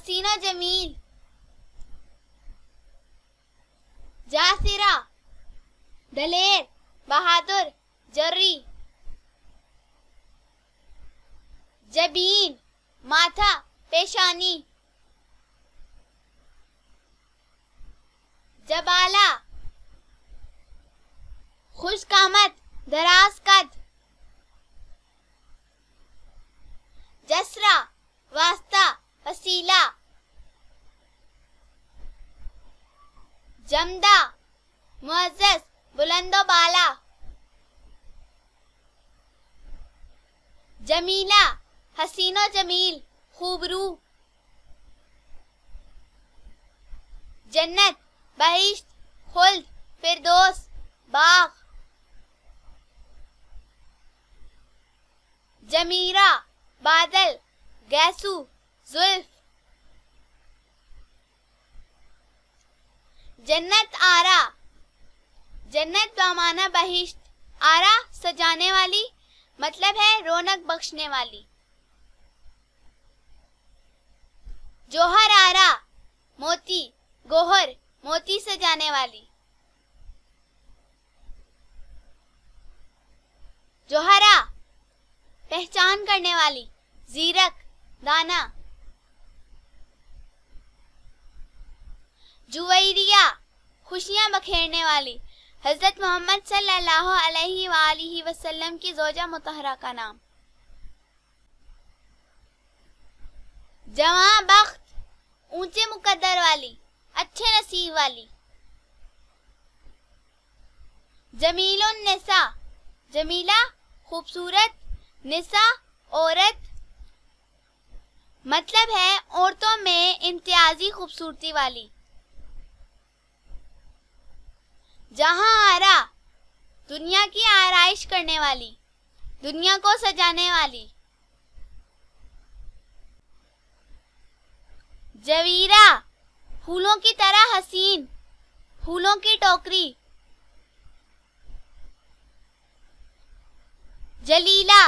حسین و جمیل. جاسرہ دلیر بہادر جری. جبین ماتھا پیشانی. جبالہ خشک آمد دراز قد. جسرہ واسطہ وسیلہ. جمدہ معزز بلند و بالا. جمیلہ حسین و جمیل خوبرو. جنت بہشت خلد فردوس باغ. جمیرہ بادل گیسو زلف. جنت آرا جنت بامانہ بہشت. آرا سجانے والی مطلب ہے رونق بخشنے والی. جوہر آرا موتی گوہر موتی سجانے والی. جوہرا پہچان کرنے والی زیرک دانا. جویریہ خوشیاں بکھیرنے والی. حضرت محمد صلی اللہ علیہ وآلہ وسلم کی زوجہ مطہرہ کا نام. جواں بخت اونچے مقدر والی اچھے نصیب والی. جمیل النساء جمیلہ خوبصورت. نساء عورت مطلب ہے عورتوں میں امتیازی خوبصورتی والی. جہاں آرا دنیا کی آرائش کرنے والی دنیا کو سجانے والی. جویرہ پھولوں کی طرح حسین پھولوں کی ٹوکری. جلیلہ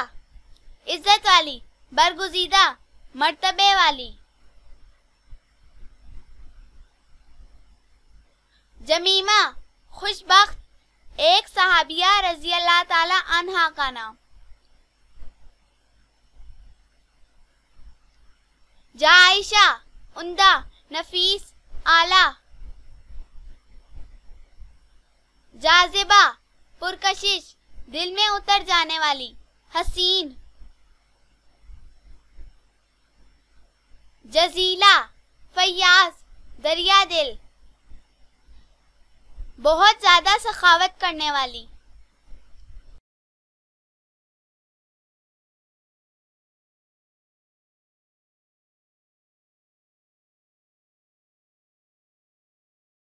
عزت والی برگزیدہ مرتبے والی. جمیمہ خوش بخت ایک صحابیہ رضی اللہ تعالی عنہا کا نام. جائشہ عمدہ نفیس اعلیٰ. جاذبہ پرکشش دل میں اتر جانے والی حسین. جزیلہ فیاض دریا دل بہت زیادہ سخاوت کرنے والی.